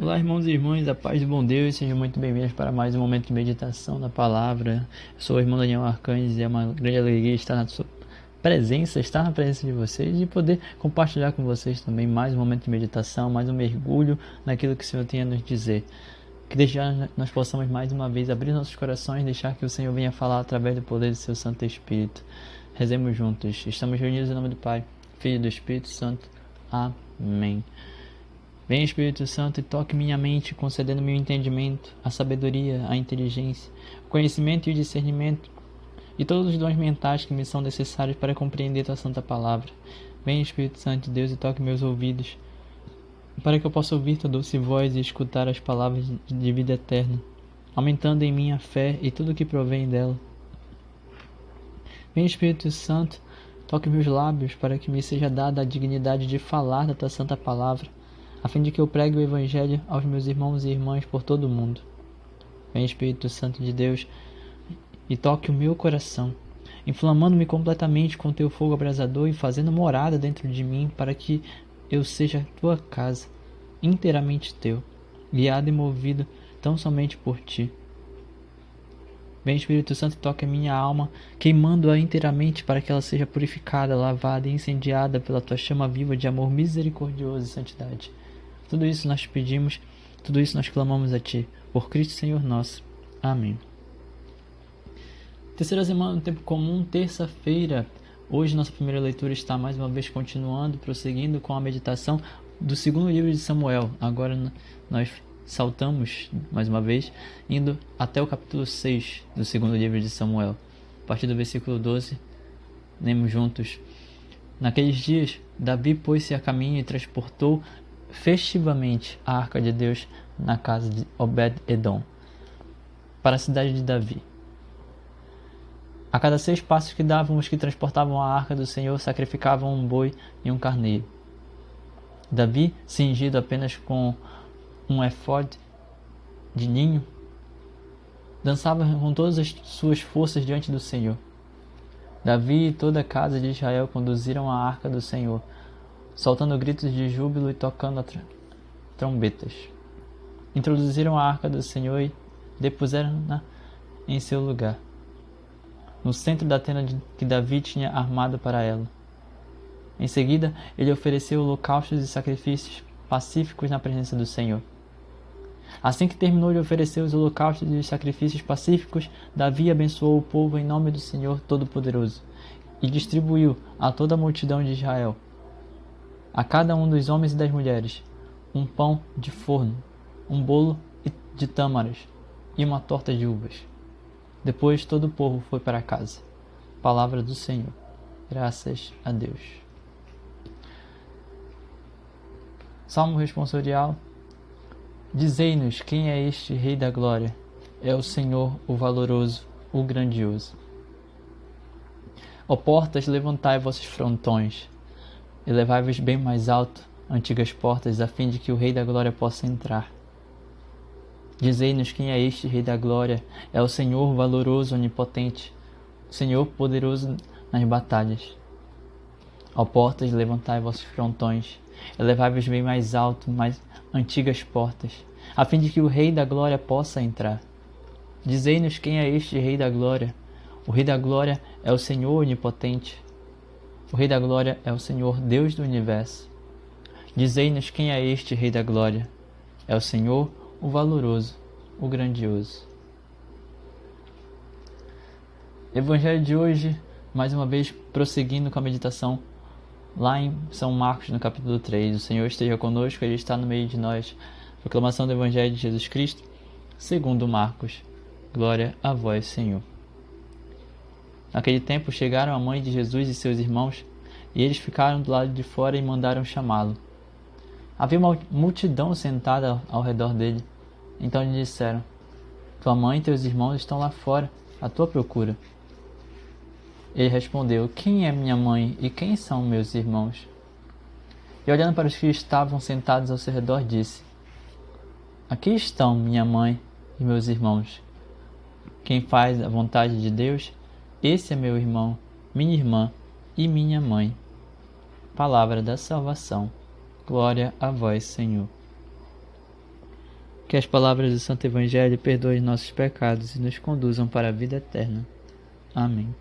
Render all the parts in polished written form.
Olá, irmãos e irmãs, a paz do bom Deus, sejam muito bem-vindos para mais um momento de meditação da palavra. Eu sou o irmão Daniel Arcanjo e é uma grande alegria estar na sua presença, estar na presença de vocês e poder compartilhar com vocês também mais um momento de meditação, mais um mergulho naquilo que o Senhor tem a nos dizer. Que desde já nós possamos mais uma vez abrir nossos corações e deixar que o Senhor venha falar através do poder do seu Santo Espírito. Rezemos juntos. Estamos reunidos em nome do Pai, Filho e do Espírito Santo. Amém. Vem, Espírito Santo, e toque minha mente, concedendo-me o entendimento, a sabedoria, a inteligência, o conhecimento e o discernimento, e todos os dons mentais que me são necessários para compreender tua santa palavra. Vem, Espírito Santo de Deus, e toque meus ouvidos, para que eu possa ouvir tua doce voz e escutar as palavras de vida eterna, aumentando em mim a fé e tudo o que provém dela. Vem, Espírito Santo, toque meus lábios, para que me seja dada a dignidade de falar da tua santa palavra, a fim de que eu pregue o Evangelho aos meus irmãos e irmãs por todo o mundo. Vem, Espírito Santo de Deus, e toque o meu coração, inflamando-me completamente com teu fogo abrasador e fazendo morada dentro de mim, para que eu seja tua casa, inteiramente teu, guiado e movido tão somente por ti. Vem, Espírito Santo, e toque a minha alma, queimando-a inteiramente para que ela seja purificada, lavada e incendiada pela tua chama viva de amor misericordioso e santidade. Tudo isso nós pedimos, tudo isso nós clamamos a Ti, por Cristo Senhor nosso. Amém. Terceira semana no tempo comum, terça-feira. Hoje nossa primeira leitura está mais uma vez continuando, prosseguindo com a meditação do segundo livro de Samuel. Agora nós saltamos mais uma vez, indo até o capítulo 6 do segundo livro de Samuel. A partir do versículo 12, lemos juntos. Naqueles dias, Davi pôs-se a caminho e transportou festivamente a arca de Deus na casa de Obed-edom, para a cidade de Davi. A cada 6 passos que davam, os que transportavam a arca do Senhor sacrificavam um boi e um carneiro. Davi, cingido apenas com um éfode de linho, dançava com todas as suas forças diante do Senhor. Davi e toda a casa de Israel conduziram a arca do Senhor, soltando gritos de júbilo e tocando trombetas. Introduziram a arca do Senhor e depuseram-na em seu lugar, no centro da tenda que Davi tinha armado para ela. Em seguida, ele ofereceu holocaustos e sacrifícios pacíficos na presença do Senhor. Assim que terminou de oferecer os holocaustos e os sacrifícios pacíficos, Davi abençoou o povo em nome do Senhor Todo-Poderoso e distribuiu a toda a multidão de Israel, a cada um dos homens e das mulheres, um pão de forno, um bolo de tâmaras e uma torta de uvas. Depois todo o povo foi para casa. Palavra do Senhor. Graças a Deus. Salmo responsorial. Dizei-nos quem é este Rei da Glória. É o Senhor, o valoroso, o grandioso. Ó portas, levantai vossos frontões. Elevai-vos bem mais alto, antigas portas, a fim de que o Rei da Glória possa entrar. Dizei-nos quem é este Rei da Glória. É o Senhor valoroso, onipotente, o Senhor poderoso nas batalhas. Ó portas, levantai vossos frontões. Elevai-vos bem mais alto, mais antigas portas, a fim de que o Rei da Glória possa entrar. Dizei-nos quem é este Rei da Glória. O Rei da Glória é o Senhor onipotente. O Rei da Glória é o Senhor, Deus do Universo. Dizei-nos quem é este Rei da Glória. É o Senhor, o valoroso, o grandioso. Evangelho de hoje, mais uma vez prosseguindo com a meditação, lá em São Marcos, no capítulo 3. O Senhor esteja conosco, Ele está no meio de nós. Proclamação do Evangelho de Jesus Cristo, segundo Marcos. Glória a vós, Senhor. Naquele tempo chegaram a mãe de Jesus e seus irmãos, e eles ficaram do lado de fora e mandaram chamá-lo. Havia uma multidão sentada ao redor dele. Então lhe disseram: tua mãe e teus irmãos estão lá fora, à tua procura. Ele respondeu: quem é minha mãe e quem são meus irmãos? E olhando para os que estavam sentados ao seu redor, disse: aqui estão minha mãe e meus irmãos. Quem faz a vontade de Deus, esse é meu irmão, minha irmã e minha mãe. Palavra da salvação. Glória a vós, Senhor. Que as palavras do Santo Evangelho perdoem nossos pecados e nos conduzam para a vida eterna. Amém.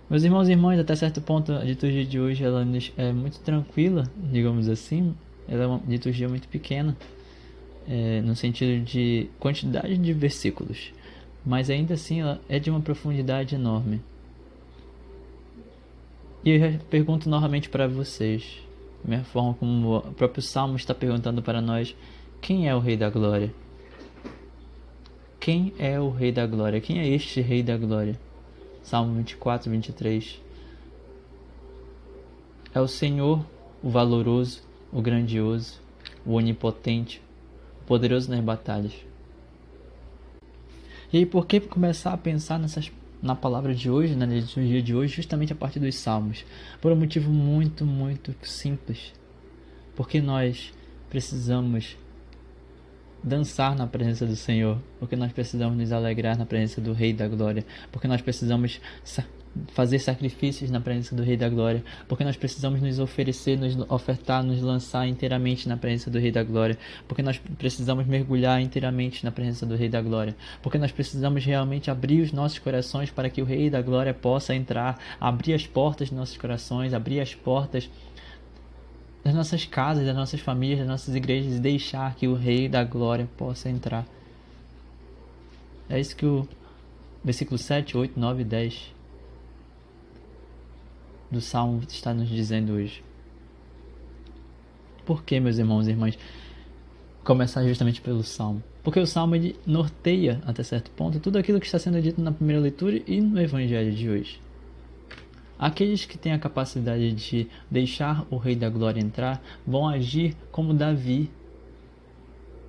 Meus irmãos e irmãs, até certo ponto a liturgia de hoje ela é muito tranquila, digamos assim. Ela é uma liturgia muito pequena, no sentido de quantidade de versículos, mas ainda assim ela é de uma profundidade enorme. E eu pergunto novamente para vocês, da mesma forma como o próprio Salmo está perguntando para nós: quem é o Rei da Glória? Quem é o Rei da Glória? Quem é este Rei da Glória? Salmo 24, 23. É o Senhor, o valoroso, o grandioso, o onipotente, o poderoso nas batalhas. E aí, por que começar a pensar na palavra de hoje, na liturgia de hoje, justamente a partir dos Salmos? Por um motivo muito, muito simples. Porque nós precisamos dançar na presença do Senhor, porque nós precisamos nos alegrar na presença do Rei da Glória, porque nós precisamos fazer sacrifícios na presença do Rei da Glória, porque nós precisamos nos oferecer, nos ofertar, nos lançar inteiramente na presença do Rei da Glória, porque nós precisamos mergulhar inteiramente na presença do Rei da Glória, porque nós precisamos realmente abrir os nossos corações para que o Rei da Glória possa entrar, abrir as portas dos nossos corações, abrir as portas das nossas casas, das nossas famílias, das nossas igrejas, e deixar que o Rei da Glória possa entrar. É isso que o versículo 7, 8, 9 e 10 do Salmo está nos dizendo hoje. Por que, meus irmãos e irmãs, começar justamente pelo Salmo? Porque o Salmo ele norteia, até certo ponto, tudo aquilo que está sendo dito na primeira leitura e no Evangelho de hoje. Aqueles que têm a capacidade de deixar o Rei da Glória entrar vão agir como Davi,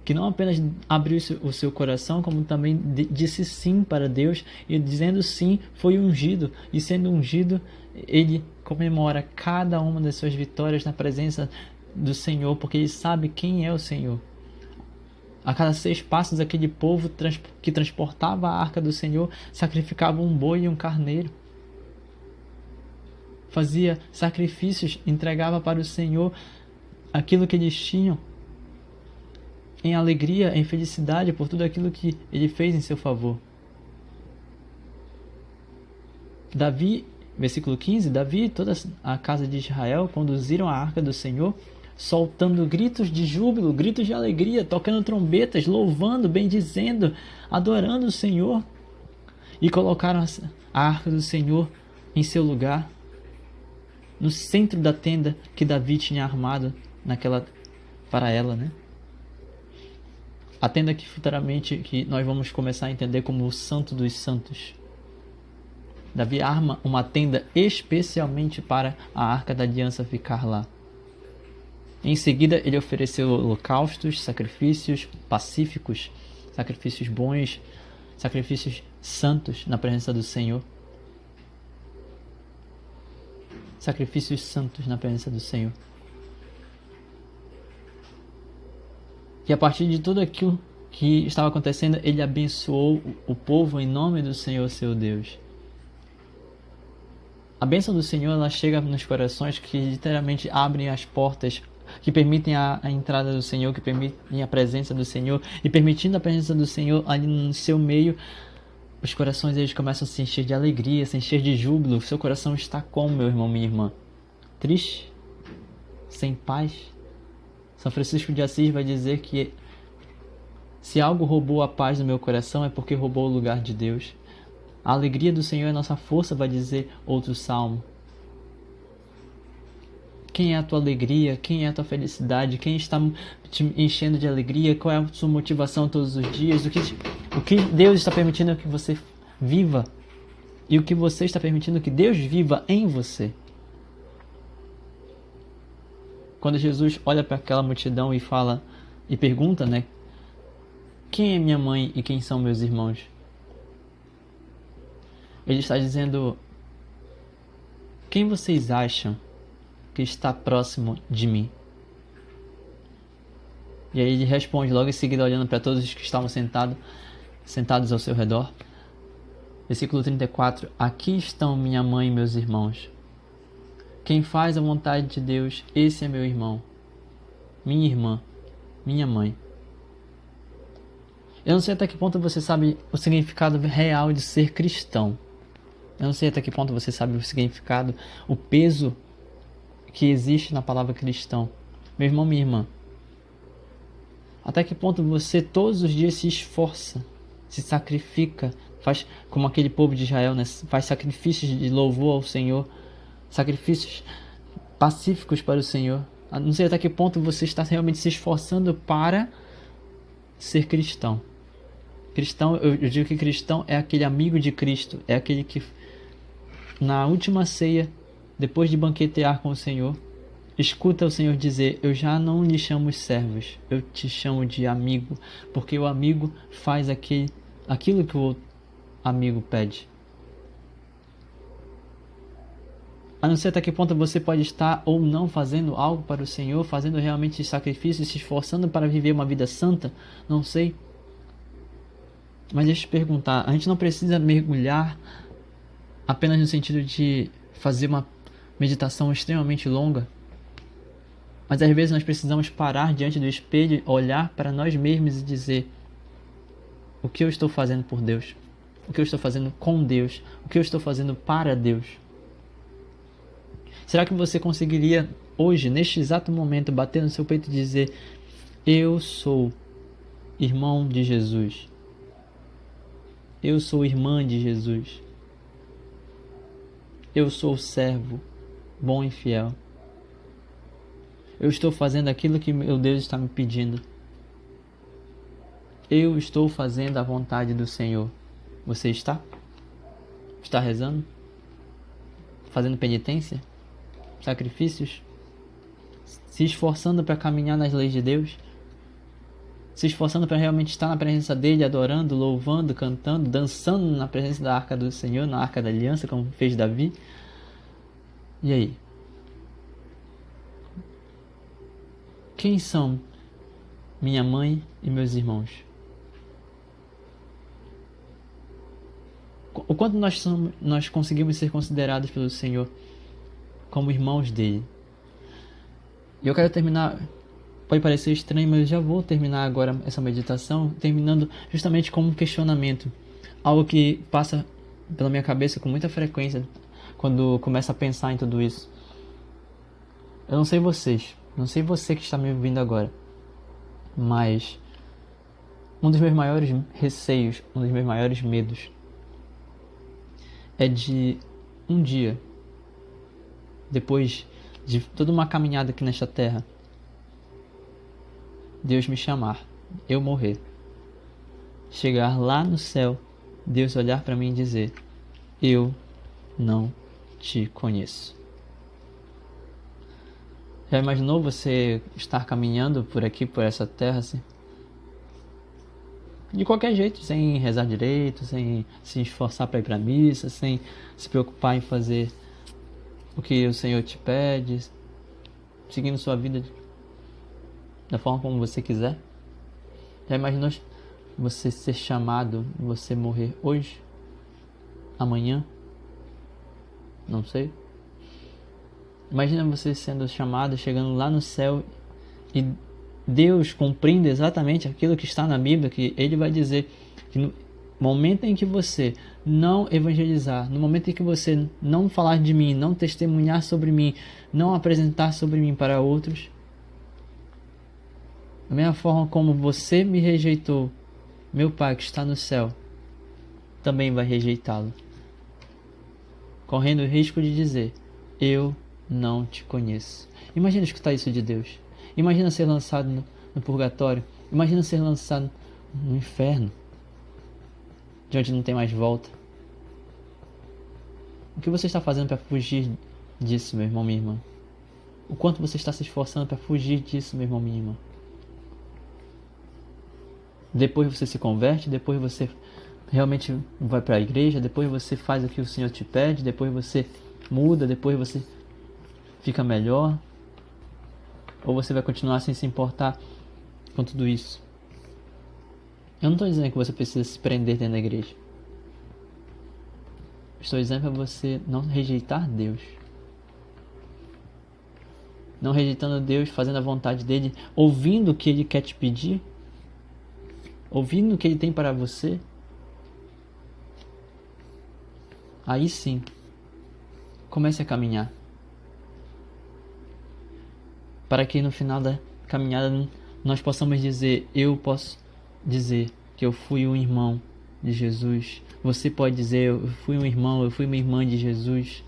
que não apenas abriu o seu coração, como também disse sim para Deus, e dizendo sim foi ungido, e sendo ungido ele comemora cada uma das suas vitórias na presença do Senhor, porque ele sabe quem é o Senhor. A cada 6 passos aquele povo que transportava a arca do Senhor sacrificava um boi e um carneiro. Fazia sacrifícios, entregava para o Senhor aquilo que eles tinham, em alegria, em felicidade por tudo aquilo que ele fez em seu favor. Davi, versículo 15, Davi e toda a casa de Israel conduziram a arca do Senhor, soltando gritos de júbilo, gritos de alegria, tocando trombetas, louvando, bendizendo, adorando o Senhor, e colocaram a arca do Senhor em seu lugar, no centro da tenda que Davi tinha armado para ela, né? A tenda que futuramente que nós vamos começar a entender como o Santo dos Santos. Davi arma uma tenda especialmente para a Arca da Aliança ficar lá. Em seguida, ele ofereceu holocaustos, sacrifícios pacíficos, sacrifícios bons, sacrifícios santos na presença do Senhor. Sacrifícios santos na presença do Senhor. E a partir de tudo aquilo que estava acontecendo, ele abençoou o povo em nome do Senhor, seu Deus. A bênção do Senhor, ela chega nos corações que literalmente abrem as portas, que permitem a entrada do Senhor, que permitem a presença do Senhor, e permitindo a presença do Senhor ali no seu meio, os corações eles começam a se encher de alegria, se encher de júbilo. O seu coração está como, meu irmão, minha irmã? Triste? Sem paz? São Francisco de Assis vai dizer que se algo roubou a paz do meu coração é porque roubou o lugar de Deus. A alegria do Senhor é nossa força, vai dizer outro salmo. Quem é a tua alegria? Quem é a tua felicidade? Quem está te enchendo de alegria? Qual é a sua motivação todos os dias? O que Deus está permitindo que você viva? E o que você está permitindo que Deus viva em você? Quando Jesus olha para aquela multidão e fala e pergunta, né? Quem é minha mãe e quem são meus irmãos? Ele está dizendo: quem vocês acham que está próximo de mim? E aí ele responde logo em seguida, olhando para todos os que estavam sentados ao seu redor. Versículo 34. Aqui estão minha mãe e meus irmãos. Quem faz a vontade de Deus, esse é meu irmão, minha irmã, minha mãe. Eu não sei até que ponto você sabe o significado real de ser cristão. Eu não sei até que ponto você sabe o significado, o peso que existe na palavra cristão. Meu irmão, minha irmã, até que ponto você todos os dias se esforça, se sacrifica, faz como aquele povo de Israel, né? Faz sacrifícios de louvor ao Senhor, sacrifícios pacíficos para o Senhor. Não sei até que ponto você está realmente se esforçando para ser cristão. Cristão, eu digo que cristão é aquele amigo de Cristo, é aquele que na última ceia, depois de banquetear com o Senhor, escuta o Senhor dizer: eu já não lhe chamo servos, eu te chamo de amigo, porque o amigo faz aquilo que o amigo pede. A não ser até que ponto você pode estar ou não fazendo algo para o Senhor, fazendo realmente sacrifícios, se esforçando para viver uma vida santa, não sei. Mas deixa eu te perguntar, a gente não precisa mergulhar apenas no sentido de fazer uma meditação extremamente longa, mas às vezes nós precisamos parar diante do espelho, olhar para nós mesmos e dizer: o que eu estou fazendo por Deus? O que eu estou fazendo com Deus? O que eu estou fazendo para Deus? Será que você conseguiria hoje, neste exato momento, bater no seu peito e dizer: eu sou irmão de Jesus? Eu sou irmã de Jesus. Eu sou servo, bom e fiel. Eu estou fazendo aquilo que meu Deus está me pedindo. Eu estou fazendo a vontade do Senhor. Você está? Está rezando? Fazendo penitência? Sacrifícios? Se esforçando para caminhar nas leis de Deus? Se esforçando para realmente estar na presença dele, adorando, louvando, cantando, dançando na presença da arca do Senhor, na arca da aliança, como fez Davi? E aí? Quem são minha mãe e meus irmãos? O quanto nós conseguimos ser considerados pelo Senhor como irmãos dele? E eu quero terminar, pode parecer estranho, mas eu já vou terminar agora essa meditação, terminando justamente com um questionamento. Algo que passa pela minha cabeça com muita frequência quando começo a pensar em tudo isso. Eu não sei vocês, não sei você que está me ouvindo agora, mas um dos meus maiores receios, um dos meus maiores medos é de um dia, depois de toda uma caminhada aqui nesta terra, Deus me chamar, eu morrer, chegar lá no céu, Deus olhar para mim e dizer: eu não te conheço. Já imaginou você estar caminhando por aqui, por essa terra, assim? De qualquer jeito, sem rezar direito, sem se esforçar para ir para a missa, sem se preocupar em fazer o que o Senhor te pede, seguindo sua vida da forma como você quiser? Já imaginou você ser chamado, você morrer hoje? Amanhã? Não sei. Imagina você sendo chamado, chegando lá no céu e Deus cumprindo exatamente aquilo que está na Bíblia, que Ele vai dizer que no momento em que você não evangelizar, no momento em que você não falar de mim, não testemunhar sobre mim, não apresentar sobre mim para outros, da mesma forma como você me rejeitou, meu Pai que está no céu também vai rejeitá-lo, correndo o risco de dizer: eu não te conheço. Imagina escutar isso de Deus. Imagina ser lançado no purgatório. Imagina ser lançado no inferno, de onde não tem mais volta. O que você está fazendo para fugir disso, meu irmão, minha irmã? O quanto você está se esforçando para fugir disso, meu irmão, minha irmã? Depois você se converte, depois você realmente vai para a igreja, depois você faz o que o Senhor te pede, depois você muda, depois você fica melhor? Ou você vai continuar sem se importar com tudo isso? Eu não estou dizendo que você precisa se prender dentro da igreja. Estou dizendo para você não rejeitar Deus. Não rejeitando Deus, fazendo a vontade dele, ouvindo o que ele quer te pedir. ouvindo o que Ele tem para você, aí sim, comece a caminhar. Para que no final da caminhada nós possamos dizer, eu posso dizer que eu fui um irmão de Jesus. Você pode dizer, eu fui um irmão, eu fui uma irmã de Jesus.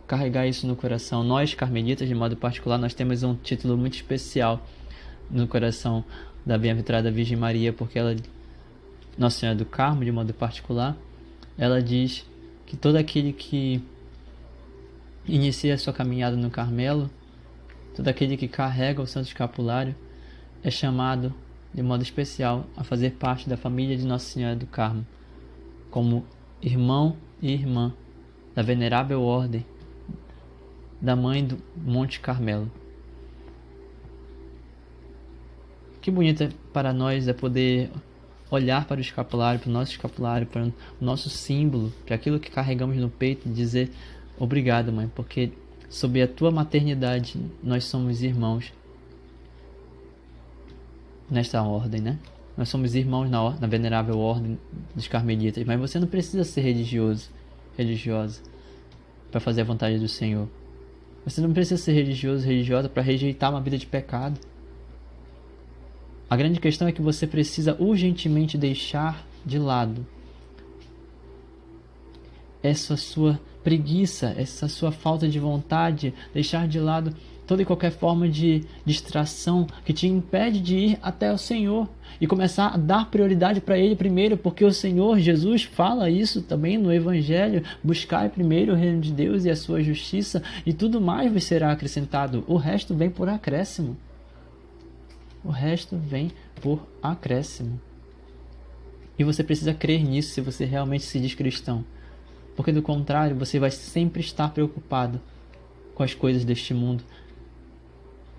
Carregar isso no coração. Nós, carmelitas, de modo particular, nós temos um título muito especial no coração da Bem-aventurada Virgem Maria, porque ela, Nossa Senhora do Carmo, de modo particular, ela diz que todo aquele que inicia a sua caminhada no Carmelo, todo aquele que carrega o Santo Escapulário, é chamado, de modo especial, a fazer parte da família de Nossa Senhora do Carmo, como irmão e irmã da Venerável Ordem da Mãe do Monte Carmelo. Que bonito para nós é poder olhar para o escapulário, para o nosso escapulário, para o nosso símbolo, para aquilo que carregamos no peito e dizer obrigado, Mãe, porque sob a tua maternidade nós somos irmãos nesta ordem, né? Nós somos irmãos na Venerável Ordem dos Carmelitas, mas você não precisa ser religiosa para fazer a vontade do Senhor. Você não precisa ser religiosa para rejeitar uma vida de pecado. A grande questão é que você precisa urgentemente deixar de lado essa sua preguiça, essa sua falta de vontade, deixar de lado toda e qualquer forma de distração que te impede de ir até o Senhor e começar a dar prioridade para Ele primeiro, porque o Senhor Jesus fala isso também no Evangelho: buscai primeiro o reino de Deus e a sua justiça, e tudo mais vos será acrescentado. O resto vem por acréscimo. O resto vem por acréscimo. E você precisa crer nisso se você realmente se diz cristão, porque do contrário você vai sempre estar preocupado com as coisas deste mundo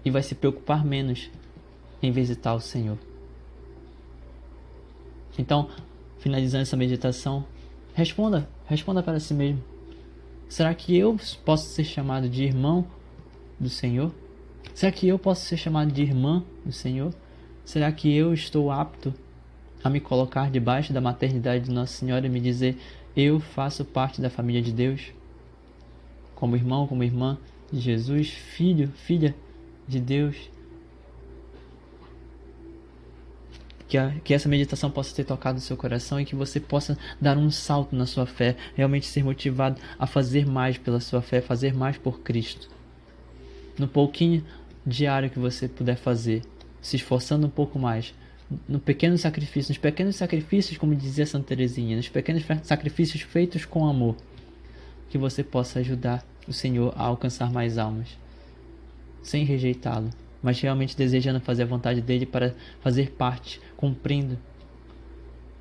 e vai se preocupar menos em visitar o Senhor. Então, finalizando essa meditação, responda para si mesmo: será que eu posso ser chamado de irmão do Senhor? Será que eu posso ser chamado de irmã do Senhor? Será que eu estou apto a me colocar debaixo da maternidade de Nossa Senhora e me dizer: eu faço parte da família de Deus? Como irmão, como irmã de Jesus, filho, filha de Deus? Que essa meditação possa ter tocado o seu coração e que você possa dar um salto na sua fé, realmente ser motivado a fazer mais pela sua fé, fazer mais por Cristo. No pouquinho diário que você puder fazer, se esforçando um pouco mais, nos pequenos sacrifícios, como dizia Santa Teresinha, nos pequenos sacrifícios feitos com amor, que você possa ajudar o Senhor a alcançar mais almas, sem rejeitá-lo, mas realmente desejando fazer a vontade dele para fazer parte, cumprindo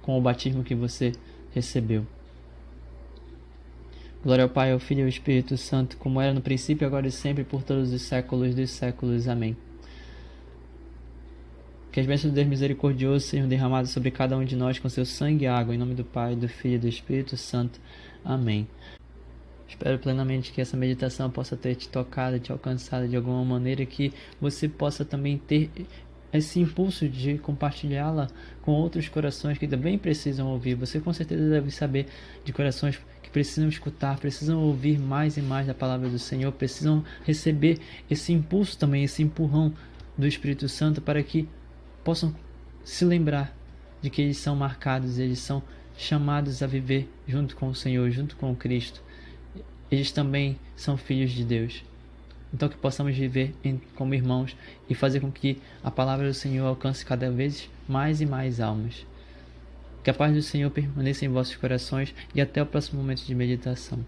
com o batismo que você recebeu. Glória ao Pai, ao Filho e ao Espírito Santo, como era no princípio, agora e sempre, por todos os séculos dos séculos. Amém. Que as bênçãos do Deus misericordioso sejam derramadas sobre cada um de nós com seu sangue e água, em nome do Pai, do Filho e do Espírito Santo. Amém. Espero plenamente que essa meditação possa ter te tocado, te alcançado de alguma maneira, que você possa também ter esse impulso de compartilhá-la com outros corações que também precisam ouvir. Você com certeza deve saber de corações que precisam escutar, precisam ouvir mais e mais da palavra do Senhor, precisam receber esse impulso também, esse empurrão do Espírito Santo, para que possam se lembrar de que eles são marcados, eles são chamados a viver junto com o Senhor, junto com o Cristo. Eles também são filhos de Deus. Então que possamos viver como irmãos e fazer com que a palavra do Senhor alcance cada vez mais e mais almas. Que a paz do Senhor permaneça em vossos corações e até o próximo momento de meditação.